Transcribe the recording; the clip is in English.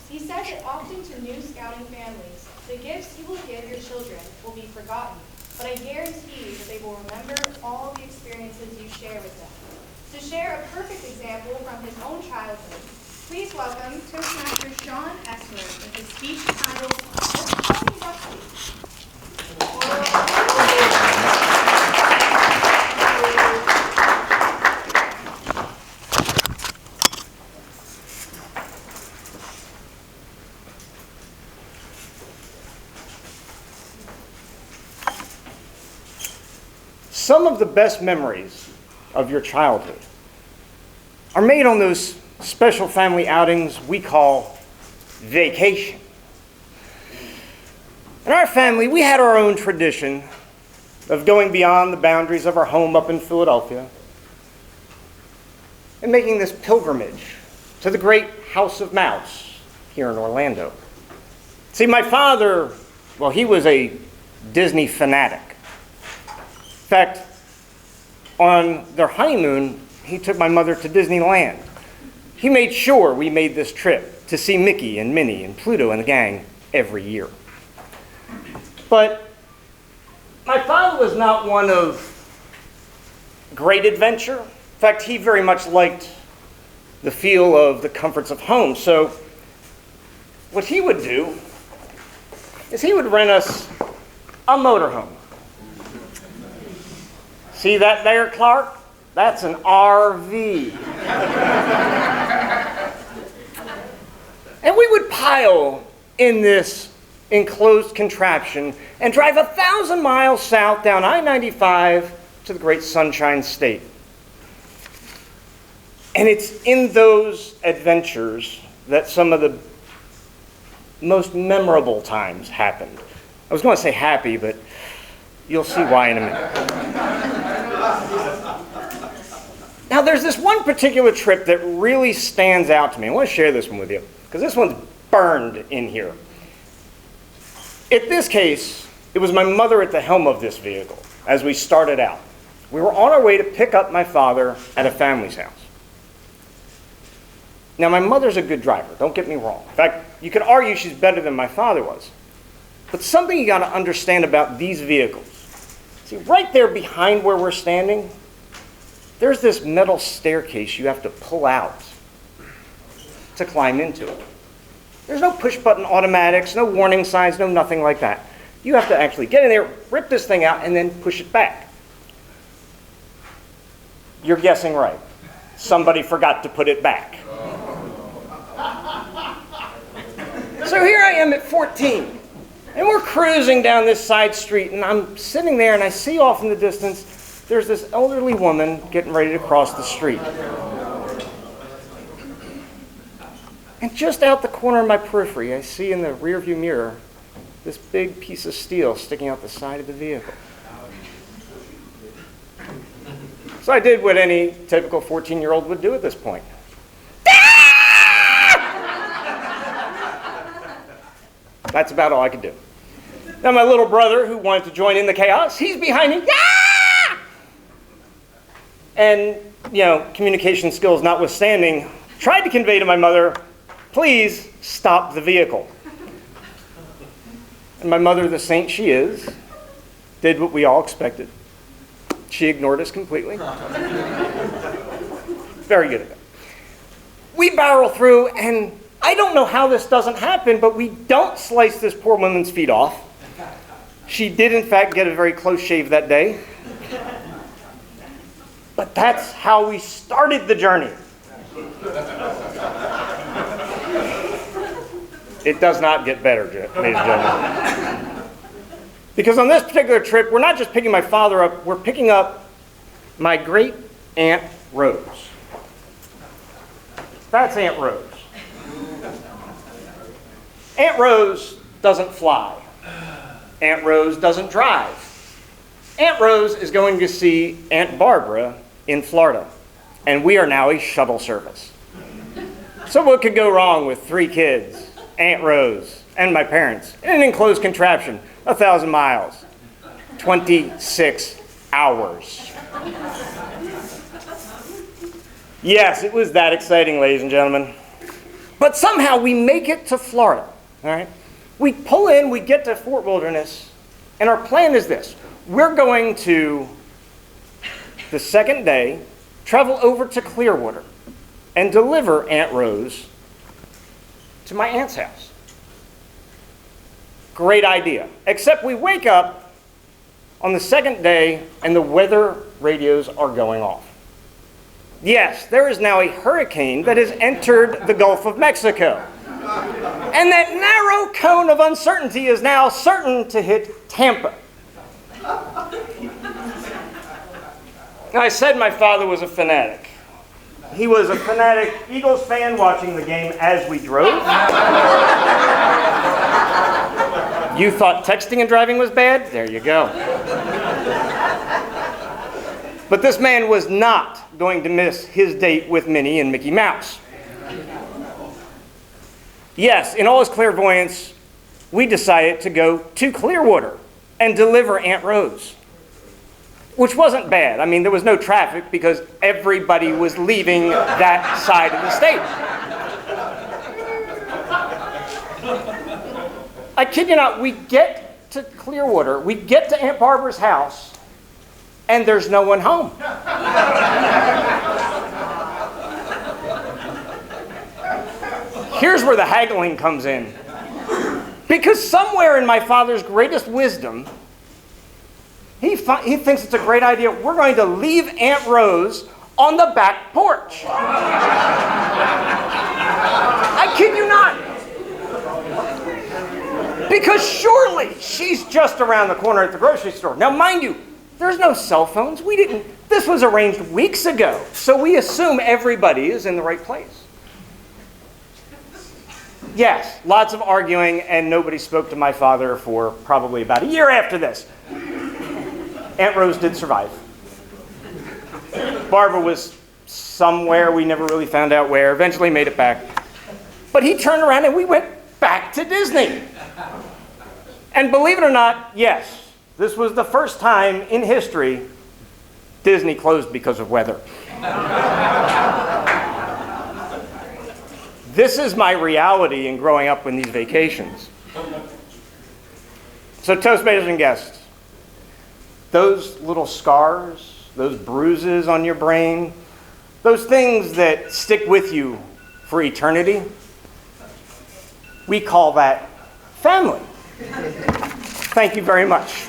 He says it often to new scouting families. The gifts you will give your children will be forgotten, but I guarantee you that they will remember all the experiences you share with them. To share a perfect example from his own childhood, please welcome Toastmaster Sean Esler with his speech titled, "Let's Call Me Rusty." Some of the best memories of your childhood are made on those special family outings we call vacation. In our family, we had our own tradition of going beyond the boundaries of our home up in Philadelphia and making this pilgrimage to the great House of Mouse here in Orlando. See, my father, well, he was a Disney fanatic. In fact, on their honeymoon, he took my mother to Disneyland. He made sure we made this trip to see Mickey and Minnie and Pluto and the gang every year. But my father was not one of great adventure. In fact, he very much liked the feel of the comforts of home. So what he would do is he would rent us a motorhome. See that there, Clark? That's an RV. And we would pile in this enclosed contraption and drive 1,000 miles south down I-95 to the great Sunshine State. And it's in those adventures that some of the most memorable times happened. I was going to say happy, but you'll see why in a minute. Now, there's this one particular trip that really stands out to me. I want to share this one with you, because this one's burned in here. In this case, it was my mother at the helm of this vehicle as we started out. We were on our way to pick up my father at a family's house. Now, my mother's a good driver, don't get me wrong. In fact, you could argue she's better than my father was. But something you got to understand about these vehicles. See, right there behind where we're standing, there's this metal staircase you have to pull out to climb into it. There's no push-button automatics, no warning signs, no nothing like that. You have to actually get in there, rip this thing out, and then push it back. You're guessing right. Somebody forgot to put it back. So here I am at 14, and we're cruising down this side street, and I'm sitting there, and I see off in the distance there's this elderly woman getting ready to cross the street. And just out the corner of my periphery, I see in the rearview mirror this big piece of steel sticking out the side of the vehicle. So I did what any typical 14-year-old would do at this point. That's about all I could do. Now my little brother, who wanted to join in the chaos, he's behind me. And, communication skills notwithstanding, tried to convey to my mother, please stop the vehicle. And my mother, the saint she is, did what we all expected. She ignored us completely. Very good at it. We barrel through, and I don't know how this doesn't happen, but we don't slice this poor woman's feet off. She did, in fact, get a very close shave that day. But that's how we started the journey. It does not get better, ladies and gentlemen. Because on this particular trip, we're not just picking my father up, we're picking up my great Aunt Rose. That's Aunt Rose. Aunt Rose doesn't fly. Aunt Rose doesn't drive. Aunt Rose is going to see Aunt Barbara in Florida, and we are now a shuttle service. So what could go wrong with 3 kids, Aunt Rose, and my parents, in an enclosed contraption, 1,000 miles, 26 hours. Yes, it was that exciting, ladies and gentlemen. But somehow we make it to Florida, all right? We pull in, we get to Fort Wilderness, and our plan is this. We're going to, the second day, travel over to Clearwater and deliver Aunt Rose to my aunt's house. Great idea. Except we wake up on the second day and the weather radios are going off. Yes, there is now a hurricane that has entered the Gulf of Mexico. And that narrow cone of uncertainty is now certain to hit Tampa. I said my father was a fanatic. He was a fanatic Eagles fan watching the game as we drove. You thought texting and driving was bad? There you go. But this man was not going to miss his date with Minnie and Mickey Mouse. Yes, in all his clairvoyance, we decided to go to Clearwater and deliver Aunt Rose, which wasn't bad. I mean, there was no traffic because everybody was leaving that side of the state. I kid you not, we get to Clearwater, we get to Aunt Barbara's house, and there's no one home. Here's where the haggling comes in. Because somewhere in my father's greatest wisdom, he thinks it's a great idea. We're going to leave Aunt Rose on the back porch. I kid you not. Because surely she's just around the corner at the grocery store. Now, mind you, there's no cell phones. This was arranged weeks ago. So we assume everybody is in the right place. Yes, lots of arguing, and nobody spoke to my father for probably about a year after this. Aunt Rose did survive. Barbara was somewhere, we never really found out where, eventually made it back. But he turned around and we went back to Disney. And believe it or not, yes, this was the first time in history Disney closed because of weather. This is my reality in growing up in these vacations. So Toastmasters and guests, those little scars, those bruises on your brain, those things that stick with you for eternity, we call that family. Thank you very much.